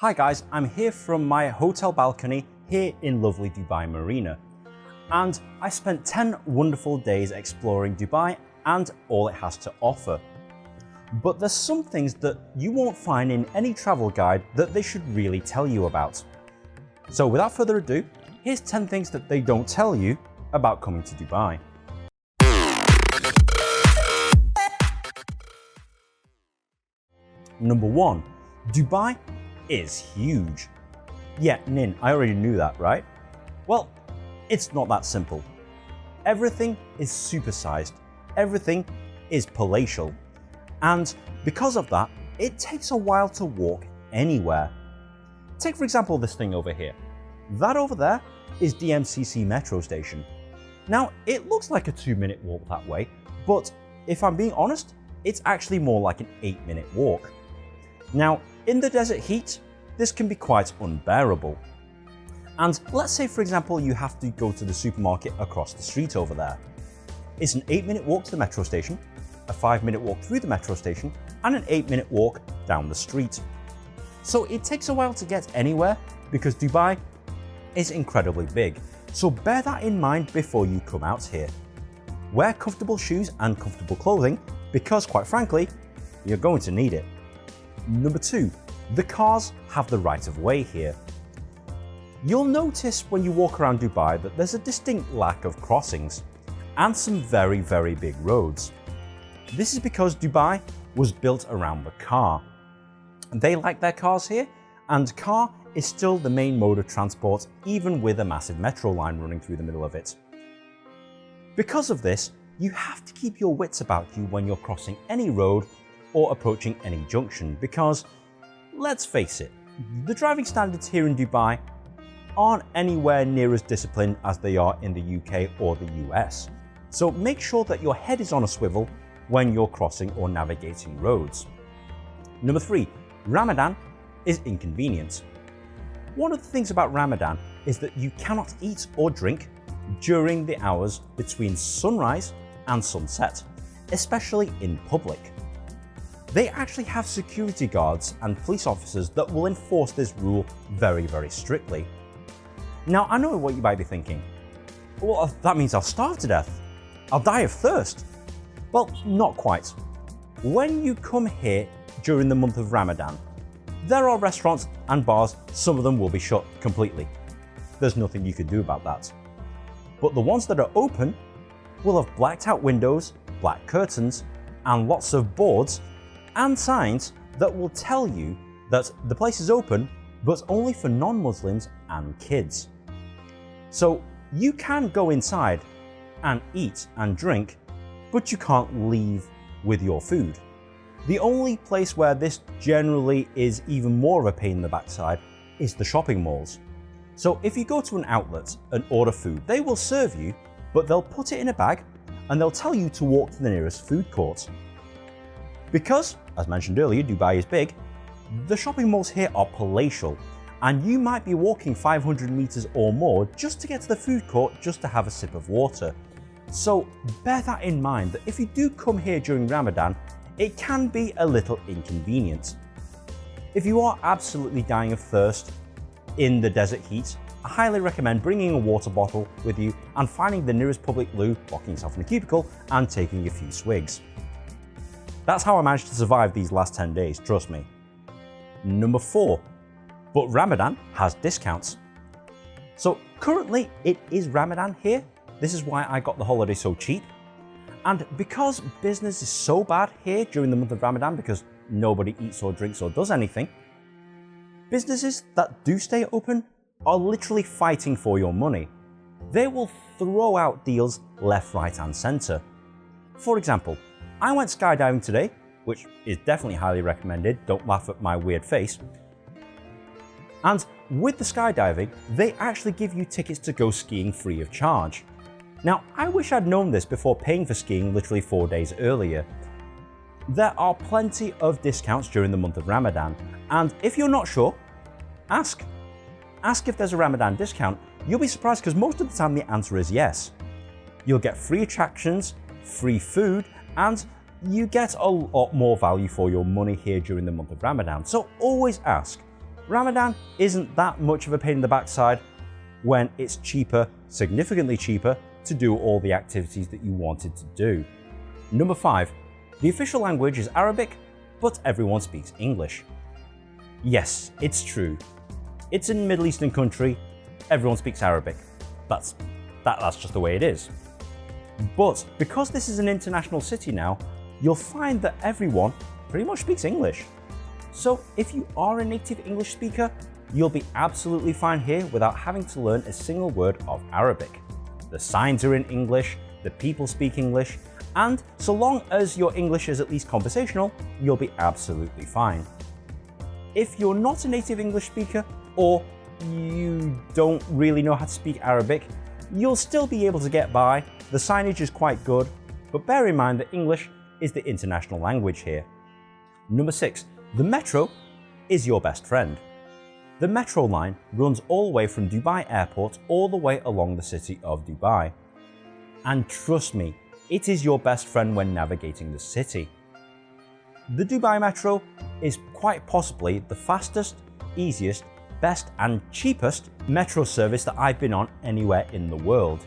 Hi guys, I'm here from my hotel balcony here in lovely Dubai Marina, and I spent 10 wonderful days exploring Dubai and all it has to offer. But there's some things that you won't find in any travel guide that they should really tell you about. So without further ado, here's 10 things that they don't tell you about coming to Dubai. Number 1. Dubai is huge. Yeah, Nin, I already knew that, right? Well, it's not that simple. Everything is supersized. Everything is palatial. And because of that, it takes a while to walk anywhere. Take for example this thing over here. That over there is DMCC metro station. Now, it looks like a 2-minute walk that way, but if I'm being honest, it's actually more like an 8-minute walk. Now, in the desert heat, this can be quite unbearable. And let's say, for example, you have to go to the supermarket across the street over there. It's an 8-minute walk to the metro station, a 5-minute walk through the metro station, and an 8-minute walk down the street. So it takes a while to get anywhere because Dubai is incredibly big. So bear that in mind before you come out here. Wear comfortable shoes and comfortable clothing because, quite frankly, you're going to need it. Number 2, the cars have the right of way here. You'll notice when you walk around Dubai that there's a distinct lack of crossings and some very, very big roads. This is because Dubai was built around the car. They like their cars here, and car is still the main mode of transport even with a massive metro line running through the middle of it. Because of this, you have to keep your wits about you when you're crossing any road or approaching any junction because, let's face it, the driving standards here in Dubai aren't anywhere near as disciplined as they are in the UK or the US. So make sure that your head is on a swivel when you're crossing or navigating roads. Number 3, Ramadan is inconvenient. One of the things about Ramadan is that you cannot eat or drink during the hours between sunrise and sunset, especially in public. They actually have security guards and police officers that will enforce this rule very, very strictly. Now, I know what you might be thinking. Well, that means I'll starve to death. I'll die of thirst. Well, not quite. When you come here during the month of Ramadan, there are restaurants and bars, some of them will be shut completely. There's nothing you can do about that. But the ones that are open will have blacked out windows, black curtains, and lots of boards and signs that will tell you that the place is open, but only for non-Muslims and kids. So you can go inside and eat and drink, but you can't leave with your food. The only place where this generally is even more of a pain in the backside is the shopping malls. So if you go to an outlet and order food, they will serve you, but they'll put it in a bag and they'll tell you to walk to the nearest food court. Because, as mentioned earlier, Dubai is big, the shopping malls here are palatial, and you might be walking 500 meters or more just to get to the food court just to have a sip of water. So bear that in mind that if you do come here during Ramadan, it can be a little inconvenient. If you are absolutely dying of thirst in the desert heat, I highly recommend bringing a water bottle with you and finding the nearest public loo, locking yourself in a cubicle and taking a few swigs. That's how I managed to survive these last 10 days, trust me. Number 4, but Ramadan has discounts. So currently it is Ramadan here. This is why I got the holiday so cheap. And because business is so bad here during the month of Ramadan because nobody eats or drinks or does anything, businesses that do stay open are literally fighting for your money. They will throw out deals left, right and center. For example, I went skydiving today, which is definitely highly recommended, don't laugh at my weird face. And with the skydiving, they actually give you tickets to go skiing free of charge. Now, I wish I'd known this before paying for skiing literally 4 days earlier. There are plenty of discounts during the month of Ramadan, and if you're not sure, ask. Ask if there's a Ramadan discount. You'll be surprised because most of the time the answer is yes. You'll get free attractions, free food, and you get a lot more value for your money here during the month of Ramadan. So always ask. Ramadan isn't that much of a pain in the backside when it's cheaper, significantly cheaper, to do all the activities that you wanted to do. Number 5. The official language is Arabic, but everyone speaks English. Yes, it's true. It's a Middle Eastern country, everyone speaks Arabic. That's just the way it is. But because this is an international city now, you'll find that everyone pretty much speaks English. So if you are a native English speaker, you'll be absolutely fine here without having to learn a single word of Arabic. The signs are in English, the people speak English, and so long as your English is at least conversational, you'll be absolutely fine. If you're not a native English speaker, or you don't really know how to speak Arabic, you'll still be able to get by. The signage is quite good, but bear in mind that English is the international language here. Number 6. The metro is your best friend. The metro line runs all the way from Dubai Airport all the way along the city of Dubai. And trust me, it is your best friend when navigating the city. The Dubai Metro is quite possibly the fastest, easiest, best and cheapest metro service that I've been on anywhere in the world.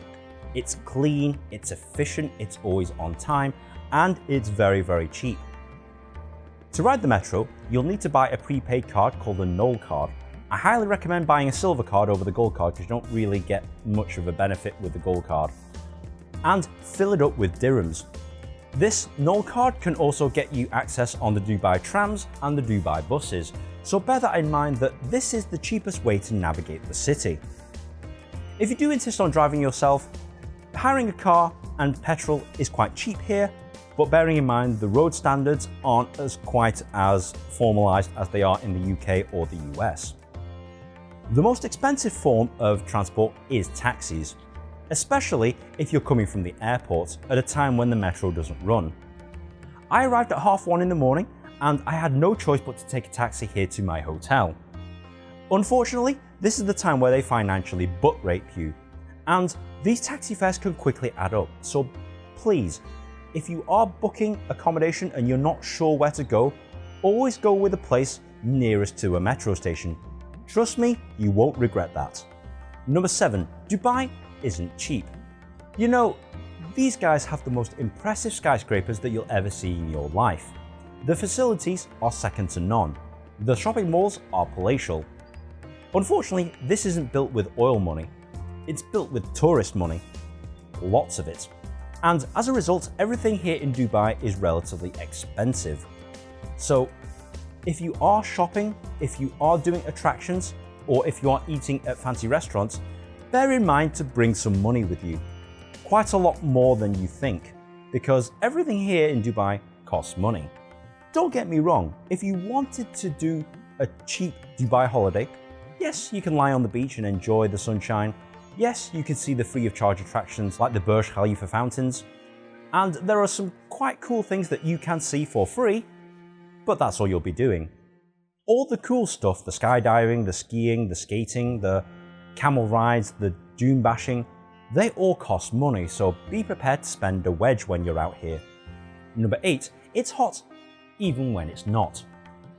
It's clean, it's efficient, it's always on time, and it's very, very cheap. To ride the metro, you'll need to buy a prepaid card called a Knoll card. I highly recommend buying a silver card over the gold card because you don't really get much of a benefit with the gold card. And fill it up with dirhams. This Knoll card can also get you access on the Dubai trams and the Dubai buses, so bear that in mind that this is the cheapest way to navigate the city. If you do insist on driving yourself, hiring a car and petrol is quite cheap here, but bearing in mind the road standards aren't quite as formalised as they are in the UK or the US. The most expensive form of transport is taxis, especially if you're coming from the airport at a time when the metro doesn't run. I arrived at 1:30 in the morning and I had no choice but to take a taxi here to my hotel. Unfortunately, this is the time where they financially butt rape you, and these taxi fares can quickly add up, so please, if you are booking accommodation and you're not sure where to go, always go with a place nearest to a metro station. Trust me, you won't regret that. Number 7. Dubai isn't cheap. You know, these guys have the most impressive skyscrapers that you'll ever see in your life. The facilities are second to none. The shopping malls are palatial. Unfortunately, this isn't built with oil money. It's built with tourist money. Lots of it. And as a result, everything here in Dubai is relatively expensive. So if you are shopping, if you are doing attractions, or if you are eating at fancy restaurants, bear in mind to bring some money with you. Quite a lot more than you think, because everything here in Dubai costs money. Don't get me wrong, if you wanted to do a cheap Dubai holiday, yes, you can lie on the beach and enjoy the sunshine. Yes, you can see the free of charge attractions like the Burj Khalifa fountains. And there are some quite cool things that you can see for free, but that's all you'll be doing. All the cool stuff, the skydiving, the skiing, the skating, the camel rides, the dune bashing, they all cost money, so be prepared to spend a wedge when you're out here. Number 8, it's hot, even when it's not.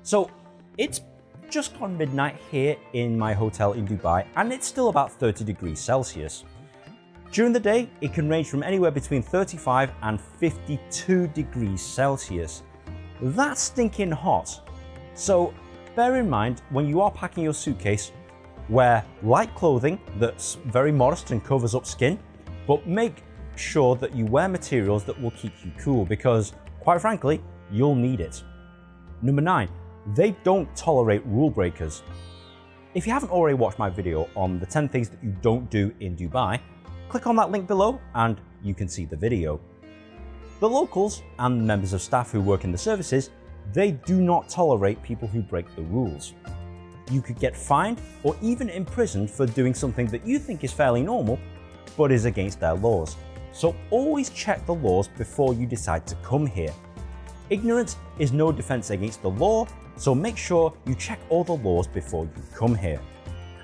So it's just gone midnight here in my hotel in Dubai, and it's still about 30 degrees Celsius. During the day, it can range from anywhere between 35 and 52 degrees Celsius. That's stinking hot. So bear in mind, when you are packing your suitcase, wear light clothing that's very modest and covers up skin, but make sure that you wear materials that will keep you cool because, quite frankly, you'll need it. Number 9, they don't tolerate rule breakers. If you haven't already watched my video on the 10 things that you don't do in Dubai, click on that link below and you can see the video. The locals and members of staff who work in the services, they do not tolerate people who break the rules. You could get fined or even imprisoned for doing something that you think is fairly normal, but is against their laws. So always check the laws before you decide to come here. Ignorance is no defense against the law, so make sure you check all the laws before you come here.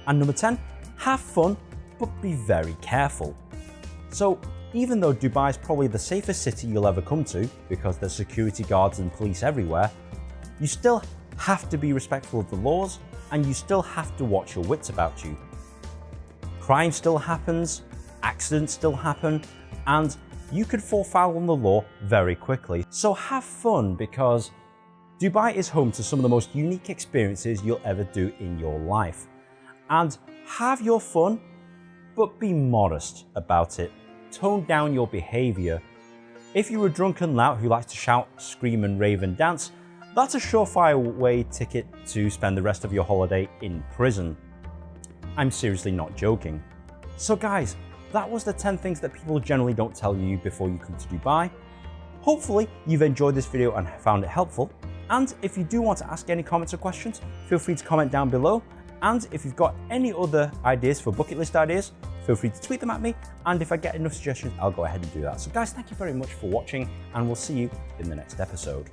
And number 10, have fun, but be very careful. So even though Dubai is probably the safest city you'll ever come to because there's security guards and police everywhere, you still have to be respectful of the laws and you still have to watch your wits about you. Crime still happens, accidents still happen, and you could fall foul on the law very quickly. So have fun, because Dubai is home to some of the most unique experiences you'll ever do in your life. And have your fun, but be modest about it. Tone down your behavior. If you're a drunken lout who likes to shout, scream and rave and dance, that's a surefire way ticket to spend the rest of your holiday in prison. I'm seriously not joking. So guys, that was the 10 things that people generally don't tell you before you come to Dubai. Hopefully you've enjoyed this video and found it helpful. And if you do want to ask any comments or questions, feel free to comment down below. And if you've got any other ideas for bucket list ideas, feel free to tweet them at me. And if I get enough suggestions, I'll go ahead and do that. So guys, thank you very much for watching, and we'll see you in the next episode.